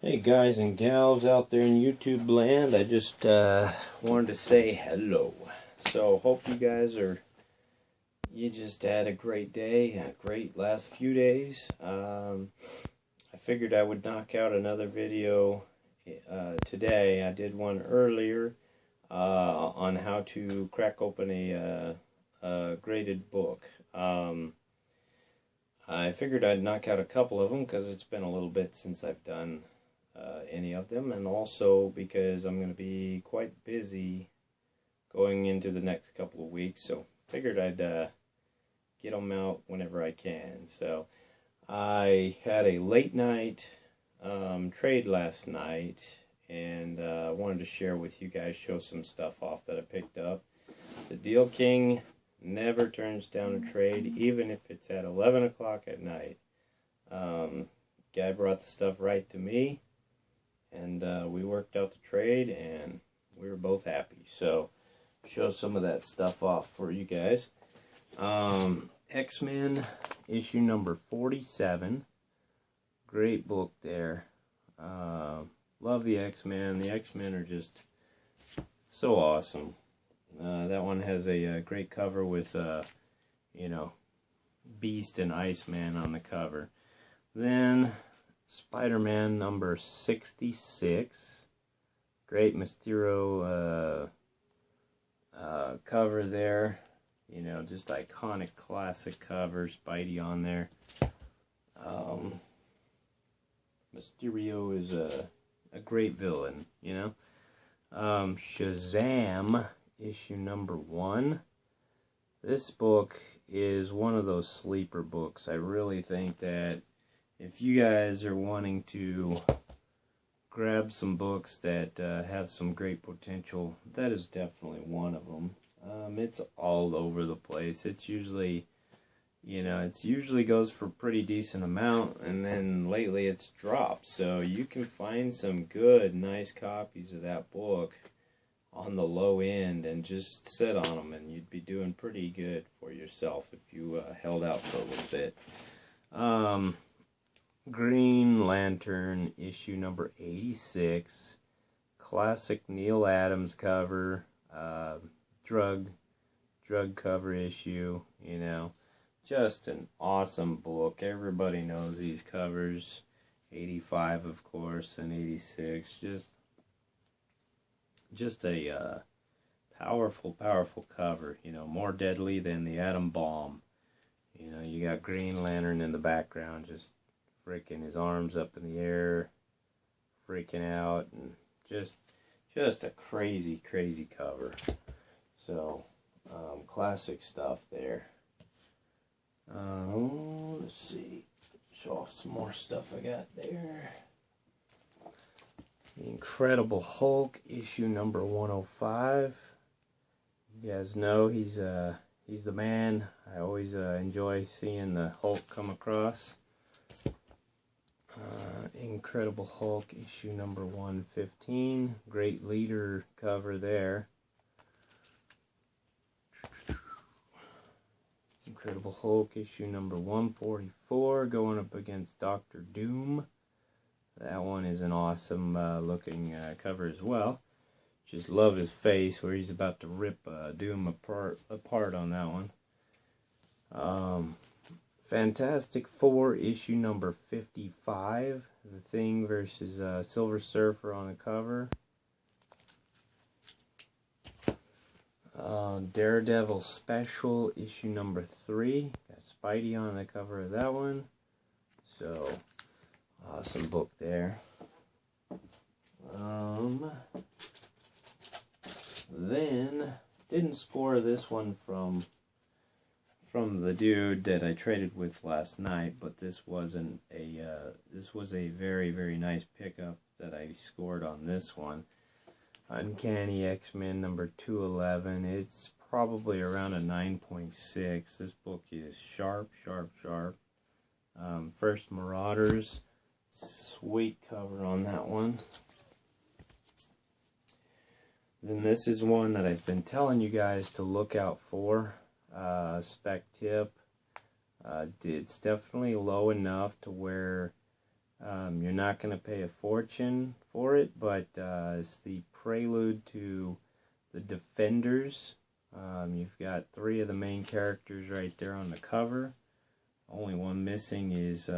Hey guys and gals out there in YouTube land, I just wanted to say hello. So hope you just had a great day, a great last few days. I figured I would knock out another video today. I did one earlier on how to crack open a graded book. I figured I'd knock out a couple of them because it's been a little bit since I've done any of them, and also because I'm going to be quite busy going into the next couple of weeks, so figured I'd get them out whenever I can. So I had a late night trade last night, and wanted to share with you guys, show some stuff off that I picked up. The Deal King never turns down a trade, even if it's at 11 o'clock at night. Guy brought the stuff right to me, and we worked out the trade, and we were both happy. So, show some of that stuff off for you guys. X-Men issue number 47. Great book there. Love the X-Men. The X-Men are just so awesome. That one has a great cover with, Beast and Iceman on the cover. Then Spider-Man number 66. Great Mysterio cover there. Just iconic classic cover. Spidey on there. Mysterio is a great villain, Shazam issue number 1. This book is one of those sleeper books. I really think that if you guys are wanting to grab some books that have some great potential, that is definitely one of them. It's all over the place. It's usually, it usually goes for a pretty decent amount, and then lately it's dropped. So you can find some good, nice copies of that book on the low end and just sit on them, and you'd be doing pretty good for yourself if you held out for a little bit. Green Lantern issue number 86. Classic Neil Adams cover. Drug cover issue, Just an awesome book. Everybody knows these covers. 85, of course, and 86. Just a powerful cover. More deadly than the atom bomb. You got Green Lantern in the background, just freaking his arms up in the air, freaking out, and just a crazy cover. So, classic stuff there. Let's see, show off some more stuff I got there. The Incredible Hulk issue number 105. You guys know he's the man. I always enjoy seeing the Hulk come across. Incredible Hulk issue number 115. Great leader cover there. Incredible Hulk issue number 144, going up against Dr. Doom. That one is an awesome looking cover as well. Just love his face where he's about to rip Doom apart on that one. Fantastic Four issue number 55. The Thing versus Silver Surfer on the cover. Daredevil Special issue number 3. Got Spidey on the cover of that one. So, awesome book there. Then, didn't score this one from the dude that I traded with last night, but this was a very nice pickup that I scored on this one. Uncanny X-Men number 211. It's probably around a 9.6. This book is sharp. First Marauders. Sweet cover on that one. Then this is one that I've been telling you guys to look out for. Spec tip. It's definitely low enough to where You're not going to pay a fortune for it, but it's the prelude to the Defenders. You've got 3 of the main characters right there on the cover. Only one missing is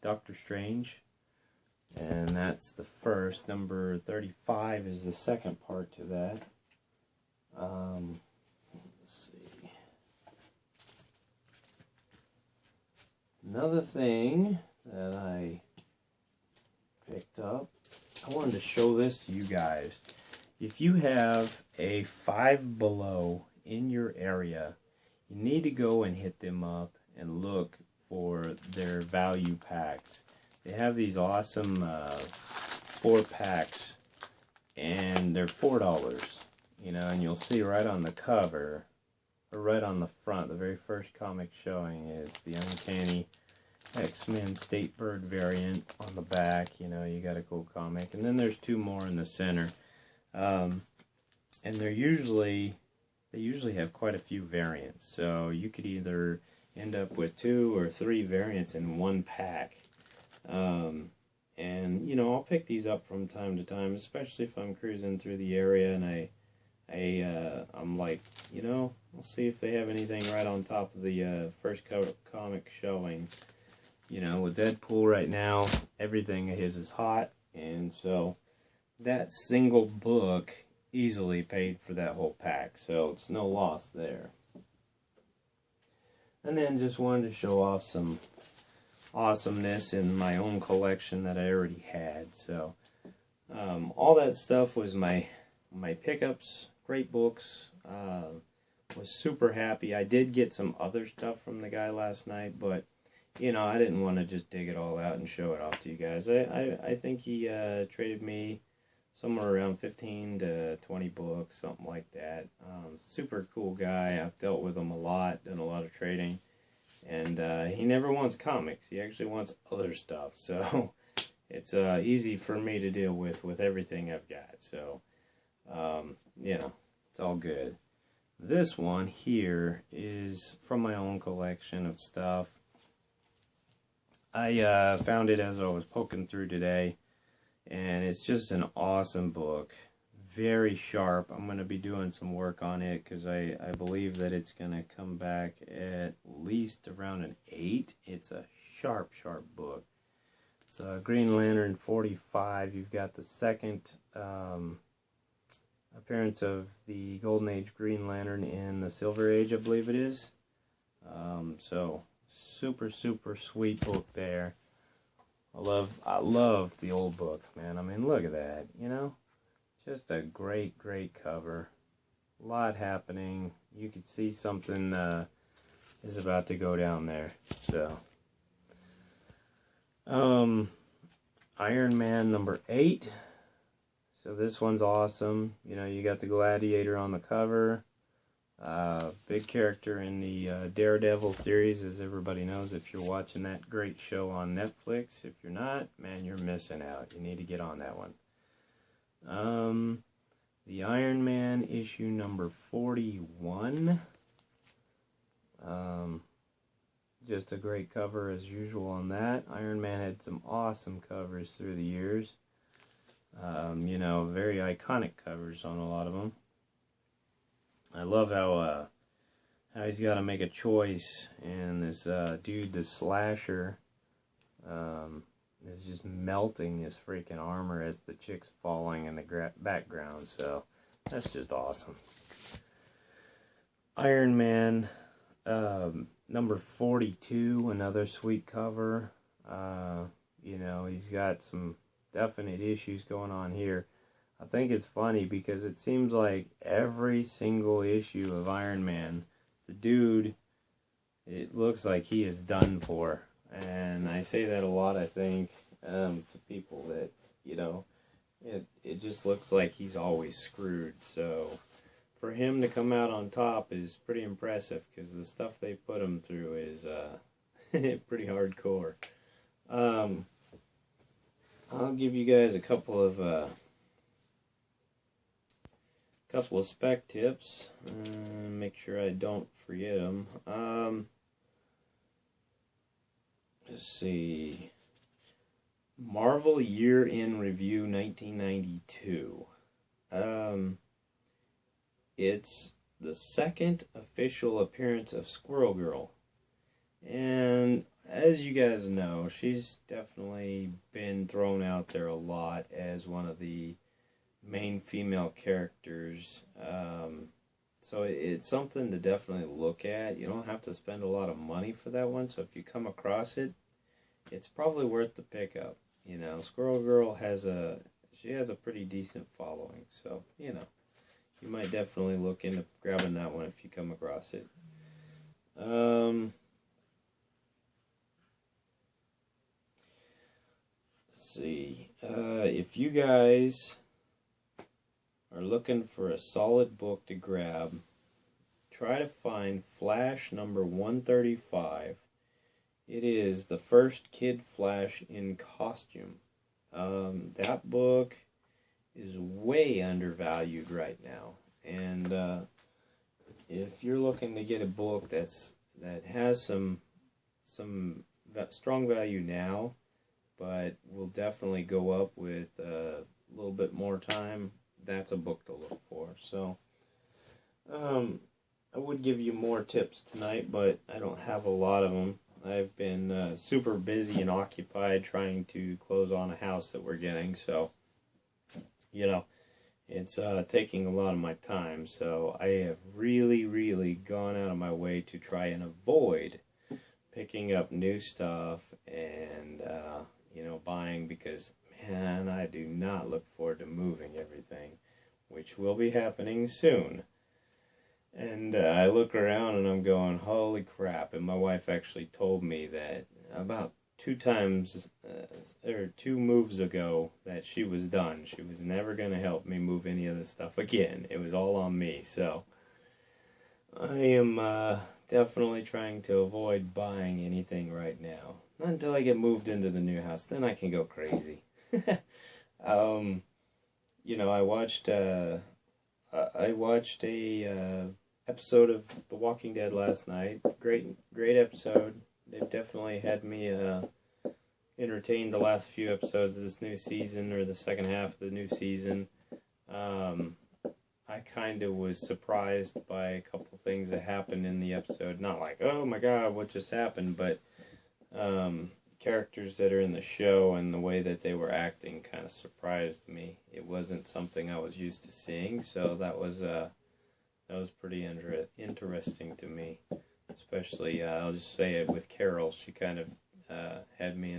Doctor Strange, and that's the first. Number 35 is the second part to that. Let's see. Another thing that I picked up, I wanted to show this to you guys. If you have a 5 Below in your area, you need to go and hit them up and look for their value packs. They have these awesome 4 packs, and they're $4. You know, and you'll see right on the cover, or right on the front, the very first comic showing is the Uncanny X-Men State Bird variant on the back. You know, you got a cool comic. And then there's 2 more in the center. And they usually have quite a few variants. So you could either end up with 2 or 3 variants in one pack. And, you know, I'll pick these up from time to time, especially if I'm cruising through the area and I'm like, you know, we'll see if they have anything right on top of the first comic showing. You know, with Deadpool right now, everything of his is hot, and so that single book easily paid for that whole pack, so it's no loss there. And then just wanted to show off some awesomeness in my own collection that I already had. So all that stuff was my pickups. Great books. Was super happy. I did get some other stuff from the guy last night, but you know, I didn't want to just dig it all out and show it off to you guys. I think he traded me somewhere around 15 to 20 books, something like that. Super cool guy. I've dealt with him a lot, done a lot of trading. And he never wants comics. He actually wants other stuff. So it's easy for me to deal with everything I've got. So, you know, it's all good. This one here is from my own collection of stuff. I found it as I was poking through today, and it's just an awesome book. Very sharp. I'm going to be doing some work on it because I believe that it's going to come back at least around an 8. It's a sharp, sharp book. It's Green Lantern 45. You've got the second appearance of the Golden Age Green Lantern in the Silver Age, I believe it is. So super, super sweet book there. I love the old books, man. I mean, look at that, you know? Just a great, great cover. A lot happening. You could see something is about to go down there. So, Iron Man number 8. So this one's awesome. You know, you got the Gladiator on the cover. Big character in the Daredevil series, as everybody knows if you're watching that great show on Netflix. If you're not, man, you're missing out. You need to get on that one. The Iron Man issue number 41. Just a great cover as usual on that. Iron Man had some awesome covers through the years. You know, very iconic covers on a lot of them. I love how he's got to make a choice, and this dude, the Slasher, is just melting his freaking armor as the chick's falling in the background. So that's just awesome. Iron Man number 42, another sweet cover. You know, he's got some definite issues going on here. I think it's funny because it seems like every single issue of Iron Man, the dude, it looks like he is done for. And I say that a lot, I think, to people that, you know, it just looks like he's always screwed. So for him to come out on top is pretty impressive because the stuff they put him through is pretty hardcore. I'll give you guys a couple of spec tips. Make sure I don't forget them. Let's see. Marvel Year in Review 1992. It's the second official appearance of Squirrel Girl. And as you guys know, she's definitely been thrown out there a lot as one of the main female characters. So it's something to definitely look at. You don't have to spend a lot of money for that one, so if you come across it, it's probably worth the pickup. You know, Squirrel Girl has a pretty decent following, so you might definitely look into grabbing that one if you come across it. Let's see. If you guys are looking for a solid book to grab, try to find Flash number 135. It is the first Kid Flash in costume. That book is way undervalued right now, and if you're looking to get a book that has some strong value now, but will definitely go up with a little bit more time, that's a book to look for. So, I would give you more tips tonight, but I don't have a lot of them. I've been super busy and occupied trying to close on a house that we're getting, so, it's taking a lot of my time. So I have really gone out of my way to try and avoid picking up new stuff and, buying, because, man, I do not look forward to moving everything, which will be happening soon. And I look around and I'm going, holy crap. And my wife actually told me that about 2 moves ago that she was done. She was never going to help me move any of this stuff again. It was all on me. So I am definitely trying to avoid buying anything right now. Not until I get moved into the new house. Then I can go crazy. I watched a episode of The Walking Dead last night. Great episode. They've definitely had me entertained the last few episodes of this new season, or the second half of the new season. I kind of was surprised by a couple things that happened in the episode. Not like, oh my god, what just happened, but characters that are in the show and the way that they were acting kind of surprised me. It wasn't something I was used to seeing, so that was pretty interesting to me. Especially, I'll just say it with Carol. She kind of had me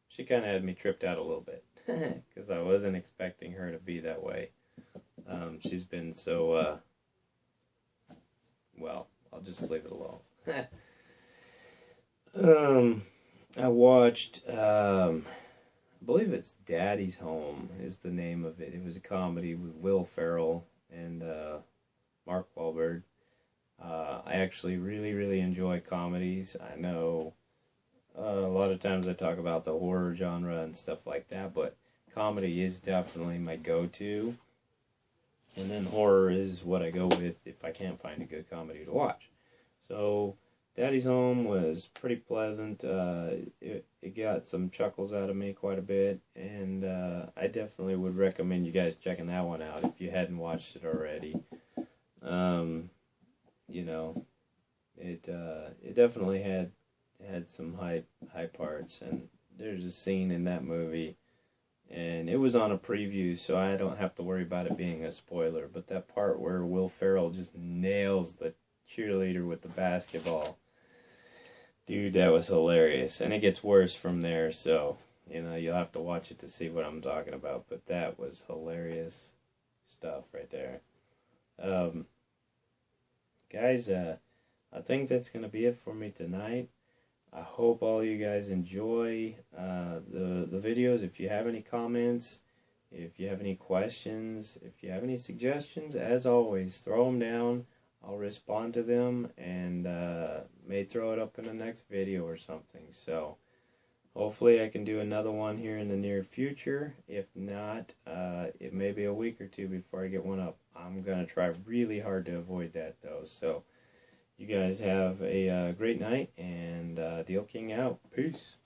she kind of had me tripped out a little bit because I wasn't expecting her to be that way. She's been so well. I'll just leave it alone. I watched, I believe it's Daddy's Home is the name of it. It was a comedy with Will Ferrell and Mark Wahlberg. I actually really enjoy comedies. I know a lot of times I talk about the horror genre and stuff like that, but comedy is definitely my go-to. And then horror is what I go with if I can't find a good comedy to watch. So Daddy's Home was pretty pleasant. It got some chuckles out of me quite a bit, and I definitely would recommend you guys checking that one out if you hadn't watched it already. It definitely had some high parts, and there's a scene in that movie, and it was on a preview, so I don't have to worry about it being a spoiler, but that part where Will Ferrell just nails the cheerleader with the basketball, dude, that was hilarious. And it gets worse from there, so you'll have to watch it to see what I'm talking about, but that was hilarious stuff right there. Guys, I think that's going to be it for me tonight. I hope all you guys enjoy the videos. If you have any comments, if you have any questions, if you have any suggestions, as always, throw them down. I'll respond to them, and may throw it up in the next video or something. So hopefully I can do another one here in the near future. If not, it may be a week or two before I get one up. I'm going to try really hard to avoid that, though. So You guys have a great night, and Deal King out. Peace.